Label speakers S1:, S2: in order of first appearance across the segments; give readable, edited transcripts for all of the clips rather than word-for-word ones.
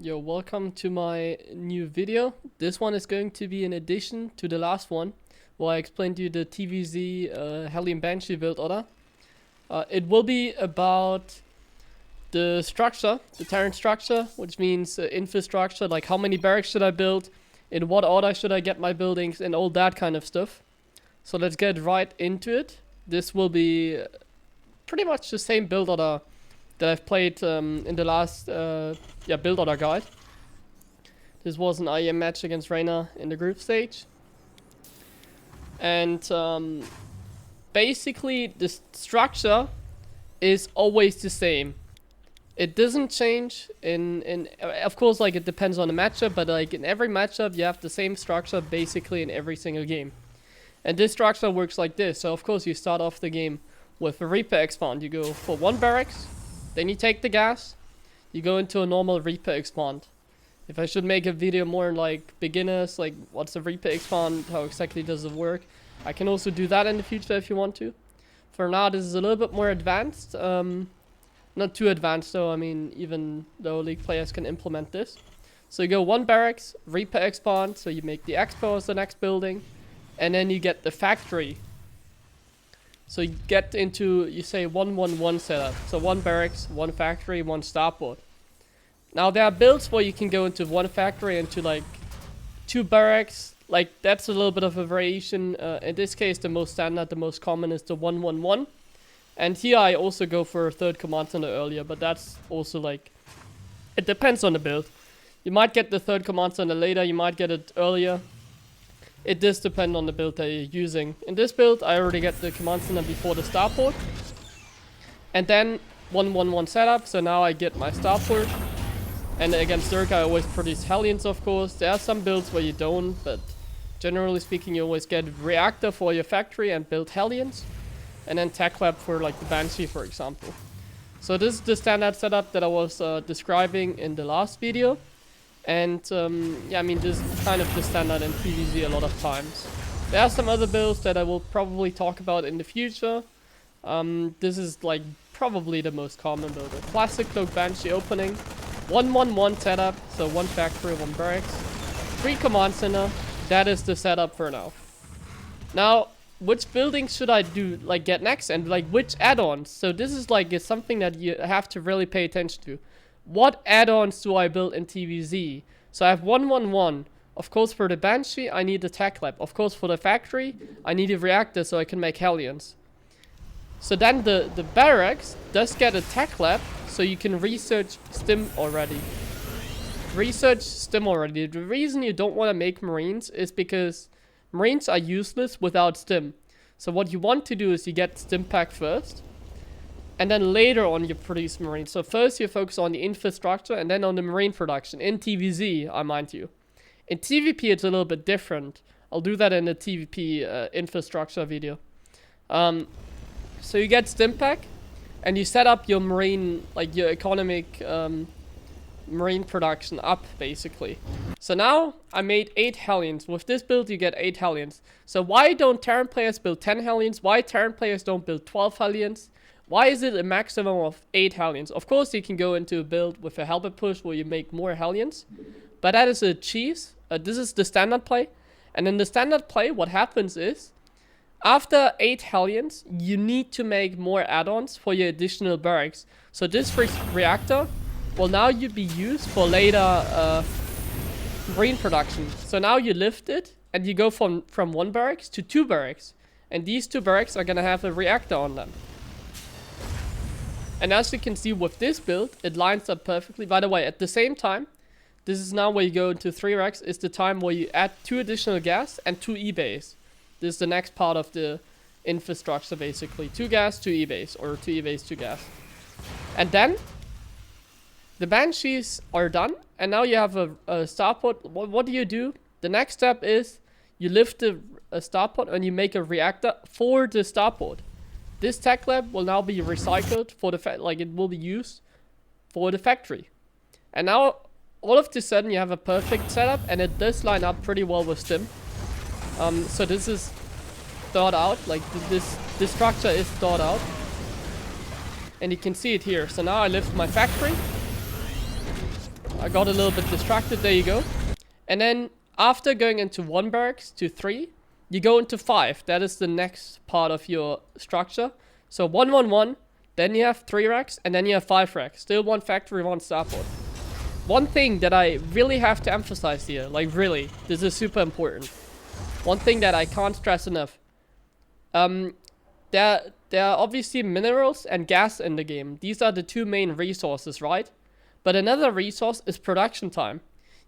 S1: Yo, welcome to my new video. This one is going to be an addition to the last one, where I explained to you the TvZ Hellion Banshee build order. It will be about the structure, the Terran structure, which means infrastructure, like how many barracks should I build, in what order should I get my buildings, and all that kind of stuff. So let's get right into it. This will be pretty much the same build order that I've played in the last build order guide. This was an IEM match against Reina in the group stage. And basically the structure is always the same. It doesn't change in of course, like, it depends on the matchup, but like in every matchup you have the same structure basically in every single game. And this structure works like this. So of course you start off the game with a Reaper expand. You go for 1 barracks, then you take the gas, you go into a normal Reaper expand. If I should make a video more like beginners, like what's a Reaper expand, how exactly does it work, I can also do that in the future if you want to. For now this is a little bit more advanced, not too advanced though, I mean even though League players can implement this. So you go 1 barracks, Reaper expand, so you make the expo as the next building, and then you get the factory. So you get into, you say 1-1-1 setup. So 1 barracks, 1 factory, 1 starport. Now there are builds where you can go into 1 factory into like 2 barracks. Like that's a little bit of a variation. In this case the most standard, the most common is the 1-1-1. And here I also go for a 3rd command center earlier, but that's also like, it depends on the build. You might get the 3rd command center later, you might get it earlier. It does depend on the build that you're using. In this build, I already get the command center before the starport. And then 1-1-1 setup, so now I get my starport. And against Dirk I always produce Hellions, of course. There are some builds where you don't, but generally speaking you always get Reactor for your factory and build Hellions. And then Tech Lab for like the Banshee, for example. So this is the standard setup that I was describing in the last video. And yeah, I mean this is kind of the standard in TvZ a lot of times. There are some other builds that I will probably talk about in the future. This is like probably the most common build. A classic Cloak Banshee opening. 1-1-1 setup, so 1 factory, 1 barracks. 3 command center. That is the setup for now. Now, which buildings should I do, like, get next, and like which add-ons? So this is like something that you have to really pay attention to. What add-ons do I build in TvZ? So I have 1-1-1. Of course for the Banshee I need the Tech Lab. Of course for the factory I need a Reactor so I can make Hellions. So then the barracks does get a Tech Lab, so you can research stim already. Research stim already. The reason you don't want to make Marines is because Marines are useless without stim. So what you want to do is you get stim pack first. And then later on you produce Marines. So first you focus on the infrastructure and then on the Marine production. In TvZ, I mind you. In TvP it's a little bit different. I'll do that in the TvP infrastructure video. So you get stim pack. And you set up your Marine, like your economic Marine production up, basically. So now I made 8 Hellions. With this build you get 8 Hellions. So why don't Terran players build 10 Hellions? Why Terran players don't build 12 Hellions? Why is it a maximum of 8 Hellions? Of course you can go into a build with a Halberd push where you make more Hellions. But that is a cheese. This is the standard play. And in the standard play what happens is, after 8 Hellions you need to make more add-ons for your additional barracks. So this Reactor will now you'd be used for later Marine production. So now you lift it and you go from 1 barracks to 2 barracks. And these 2 barracks are gonna have a Reactor on them. And as you can see with this build, it lines up perfectly. By the way, at the same time, this is now where you go into 3 racks, is the time where you add 2 additional gas and 2 E-bays. This is the next part of the infrastructure basically. 2 gas, 2 E-bays, or 2 E-bays, 2 gas. And then, the Banshees are done, and now you have a starport. What do you do? The next step is, you lift a starport and you make a Reactor for the starport. This Tech Lab will now be recycled for the like it will be used for the factory. And now all of a sudden you have a perfect setup and it does line up pretty well with stim. So this is thought out, like this structure is thought out. And you can see it here. So now I lift my factory. I got a little bit distracted. There you go. And then after going into 1 barracks to 3, you go into 5. That is the next part of your structure. So 1, 1, 1. Then you have 3 racks, and then you have 5 racks. Still 1 factory, 1 starport. One thing that I really have to emphasize here, like really, this is super important. One thing that I can't stress enough. There are obviously minerals and gas in the game. These are the 2 main resources, right? But another resource is production time.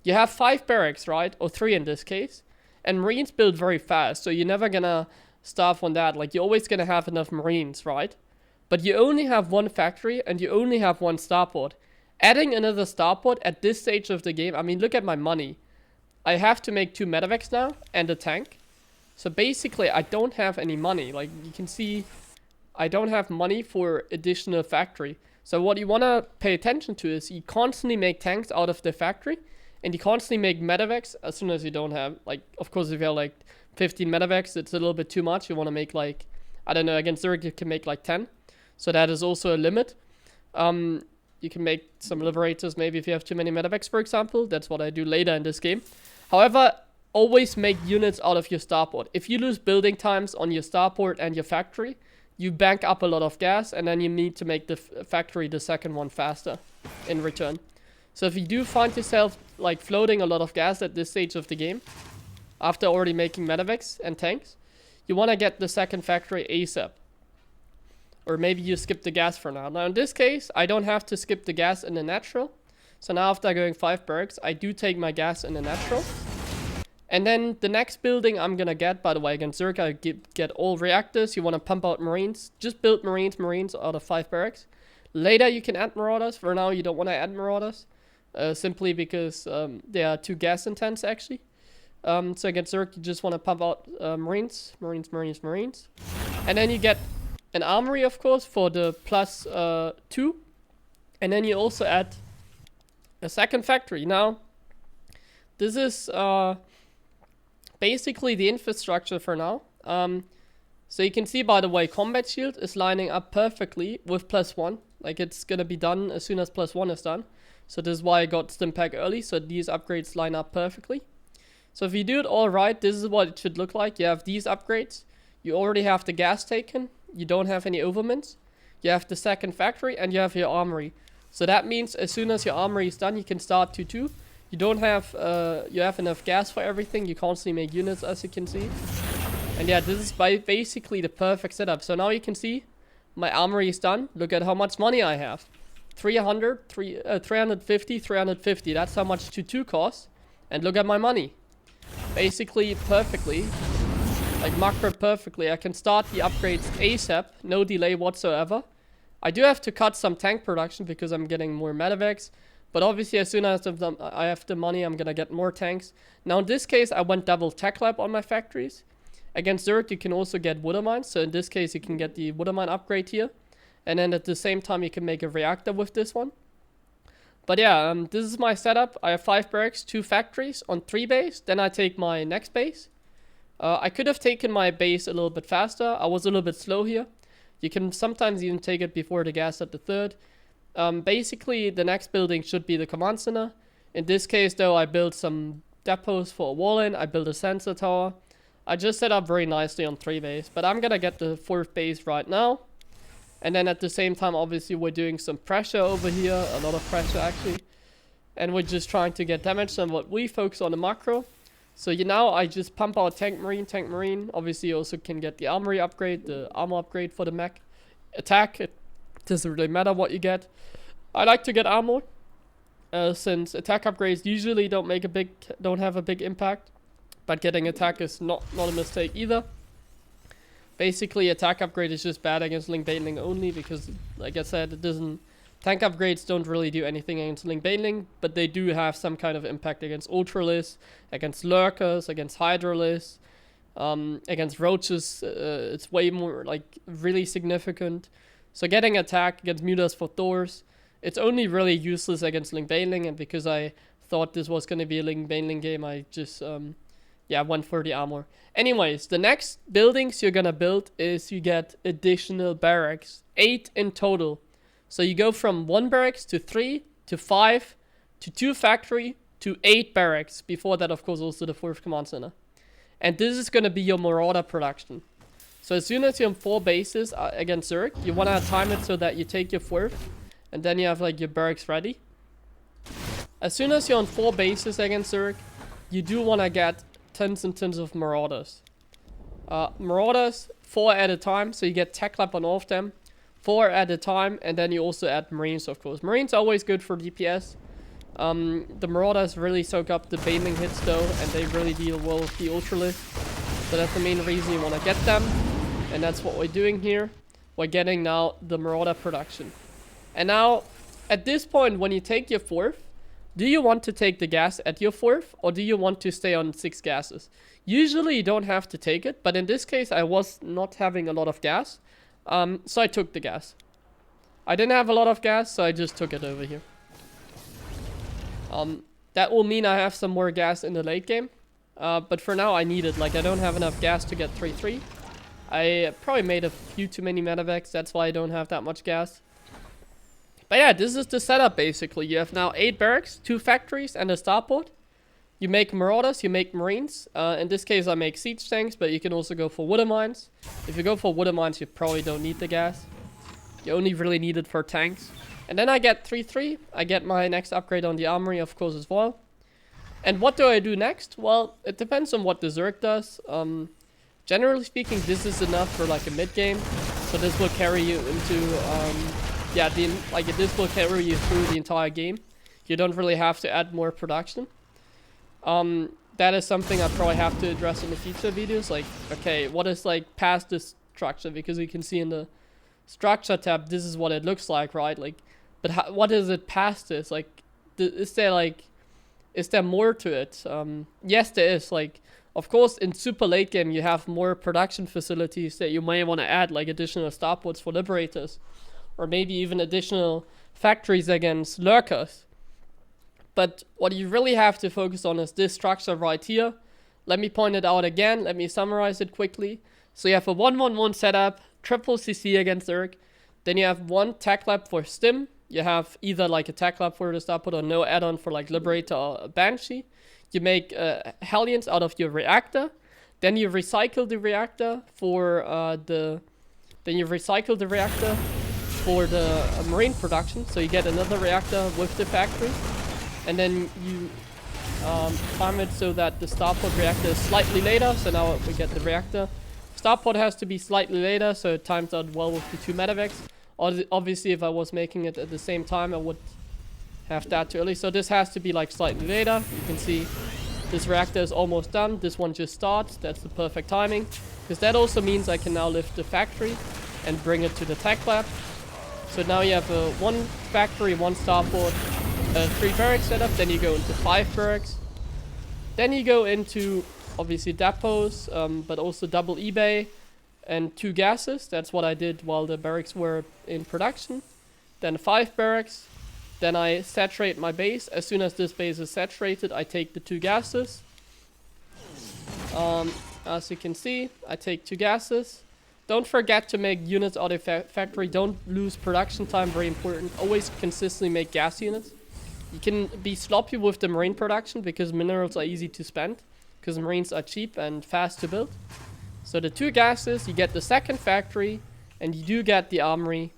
S1: You have 5 barracks, right? Or 3 in this case. And Marines build very fast, so you're never gonna starve on that. Like, you're always gonna have enough Marines, right? But you only have 1 factory and you only have 1 starport. Adding another starport at this stage of the game, I mean, look at my money. I have to make 2 medevacs now and a tank. So basically, I don't have any money. Like, you can see, I don't have money for additional factory. So what you want to pay attention to is you constantly make tanks out of the factory. And you constantly make medevacs as soon as you don't have, like, of course, if you have like 15 medevacs, it's a little bit too much. You want to make like, I don't know, against Zurich, you can make like 10. So that is also a limit. You can make some liberators maybe if you have too many medevacs, for example. That's what I do later in this game. However, always make units out of your starport. If you lose building times on your starport and your factory, you bank up a lot of gas, and then you need to make the factory, the second one, faster in return. So if you do find yourself like floating a lot of gas at this stage of the game, after already making medevacs and tanks, you want to get the second factory ASAP. Or maybe you skip the gas for now. Now in this case, I don't have to skip the gas in the natural. So now after going 5 barracks, I do take my gas in the natural. And then the next building I'm gonna get, by the way, against Zurich, I get all reactors. You want to pump out Marines. Just build Marines out of 5 barracks. Later you can add Marauders. For now you don't want to add Marauders. Simply because they are too gas intense actually. So against Zurich you just want to pump out Marines. And then you get an armory, of course, for the plus 2. And then you also add a second factory. Now, this is basically the infrastructure for now. So you can see, by the way, combat shield is lining up perfectly with plus 1. Like, it's gonna be done as soon as plus 1 is done. So this is why I got stim pack early, so these upgrades line up perfectly. So if you do it all right, this is what it should look like. You have these upgrades. You already have the gas taken. You don't have any overmints. You have the second factory, and you have your armory. So that means as soon as your armory is done, you can start 2-2. You don't have, you have enough gas for everything. You constantly make units, as you can see. And yeah, this is basically the perfect setup. So now you can see my armory is done. Look at how much money I have. 350, 350. That's how much 2-2 costs. And look at my money. Basically, perfectly. Like, macro perfectly. I can start the upgrades ASAP. No delay whatsoever. I do have to cut some tank production because I'm getting more medevacs. But obviously, as soon as I have the money, I'm gonna get more tanks. Now, in this case, I went double tech lab on my factories. Against Zurich, you can also get water mines. So in this case, you can get the water mine upgrade here. And then at the same time, you can make a reactor with this one. But yeah, this is my setup. I have 5 barracks, 2 factories on 3 base. Then I take my next base. I could have taken my base a little bit faster. I was a little bit slow here. You can sometimes even take it before the gas at the 3rd. Basically, the next building should be the command center. In this case, though, I built some depots for a wall in. I built a sensor tower. I just set up very nicely on 3 base. But I'm gonna get the 4th base right now. And then at the same time, obviously, we're doing some pressure over here. A lot of pressure, actually. And we're just trying to get damage on what we focus on the macro. So now I just pump out tank marine. Obviously, you also can get the armory upgrade, the armor upgrade for the mech. Attack, it doesn't really matter what you get. I like to get armor. Since attack upgrades usually don't have a big impact. But getting attack is not a mistake either. Basically, attack upgrade is just bad against link baitling only because, like I said, tank upgrades don't really do anything against link baitling, but they do have some kind of impact against ultralists, against lurkers, against hydralists, against roaches. It's way more, like, really significant. So getting attack against mutas for Thors, it's only really useless against link baitling, and because I thought this was going to be a link baitling game, I just went for the armor. Anyways, the next buildings you're gonna build is you get additional barracks. 8 in total. So you go from 1 barracks to 3 to 5 to 2 factory to 8 barracks. Before that, of course, also the 4th command center. And this is going to be your Marauder production. So as soon as you're on 4 bases against Zerg, you want to time it so that you take your 4th. And then you have like your barracks ready. As soon as you're on 4 bases against Zerg, you do want to get tons and tons of Marauders. Marauders, 4 at a time, so you get tech lab on all of them. 4 at a time, and then you also add Marines, of course. Marines are always good for DPS. The Marauders really soak up the bailing hits though, and they really deal well with the Ultralisk. So that's the main reason you want to get them. And that's what we're doing here. We're getting now the Marauder production. And now, at this point, when you take your 4th, do you want to take the gas at your 4th, or do you want to stay on 6 gases? Usually you don't have to take it, but in this case I was not having a lot of gas. So I took the gas. I didn't have a lot of gas, so I just took it over here. That will mean I have some more gas in the late game. But for now I need it. Like, I don't have enough gas to get 3-3. I probably made a few too many medevacs, that's why I don't have that much gas. But yeah, this is the setup basically. You have now 8 barracks, 2 factories, and a starport. You make Marauders, you make Marines. In this case I make siege tanks, but you can also go for water mines. If you go for water mines, you probably don't need the gas. You only really need it for tanks. And then I get 3-3. I get my next upgrade on the armory, of course, as well. And what do I do next? Well, it depends on what the Zerg does. Generally speaking, this is enough for like a mid game. So this will carry you into, this will carry you through the entire game. You don't really have to add more production. That is something I probably have to address in the future videos. Like, okay, what is like past this structure? Because you can see in the structure tab, this is what it looks like, right? Like, but what is it past this? Like, is there more to it? Yes, there is. Like, of course, in super late game, you have more production facilities that you may want to add, like additional starports for liberators, or maybe even additional factories against lurkers. But what you really have to focus on is this structure right here. Let me point it out again. Let me summarize it quickly. So you have a 1-1-1 setup, triple CC against Zerg. Then you have 1 tech lab for stim. You have either like a tech lab for the starport or no add-on for like liberator or Banshee. You make Hellions out of your reactor. Then you recycle the reactor for the marine production. So you get another reactor with the factory. And then you time it so that the starport reactor is slightly later. So now we get the reactor. Starport has to be slightly later, so it times out well with the 2 medevacs. Obviously, if I was making it at the same time, I would have that too early. So this has to be like slightly later. You can see this reactor is almost done. This one just starts. That's the perfect timing. Because that also means I can now lift the factory and bring it to the tech lab. So now you have a 1 factory, 1 starport, 3 barracks setup. Then you go into 5 barracks. Then you go into obviously depots, but also double eBay and 2 gases. That's what I did while the barracks were in production. Then 5 barracks. Then I saturate my base. As soon as this base is saturated, I take the 2 gases. As you can see, I take 2 gases. Don't forget to make units out of factory. Don't lose production time, very important. Always consistently make gas units. You can be sloppy with the marine production because minerals are easy to spend. Because marines are cheap and fast to build. So the 2 gases, you get the 2nd factory, and you do get the armory.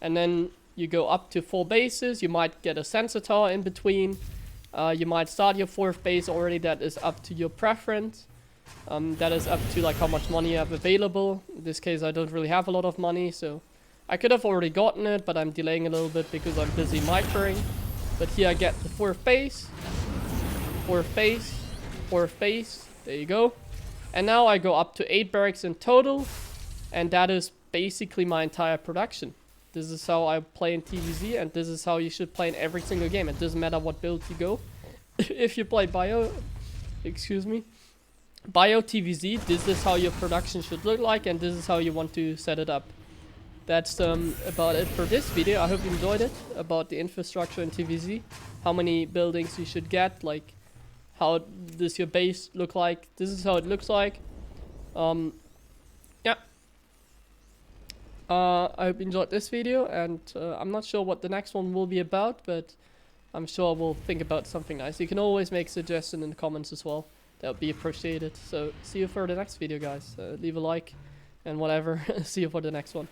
S1: And then you go up to 4 bases. You might get a sensor tower in between. You might start your 4th base already. That is up to your preference. That is up to like how much money you have available. In this case, I don't really have a lot of money, so I could have already gotten it, but I'm delaying a little bit because I'm busy microing. But here I get the 4th base, 4th base, 4th base. There you go. And now I go up to 8 barracks in total, and that is basically my entire production. This is how I play in TvZ, and this is how you should play in every single game. It doesn't matter what build you go. If you play Bio TvZ, this is how your production should look like, and this is how you want to set it up. That's about it for this video. I hope you enjoyed it, about the infrastructure in TvZ. How many buildings you should get, like how does your base look like. This is how it looks like. Yeah. I hope you enjoyed this video, and I'm not sure what the next one will be about, but I'm sure we'll think about something nice. You can always make suggestions in the comments as well. That would be appreciated. So see you for the next video, guys. Leave a like and whatever. See you for the next one.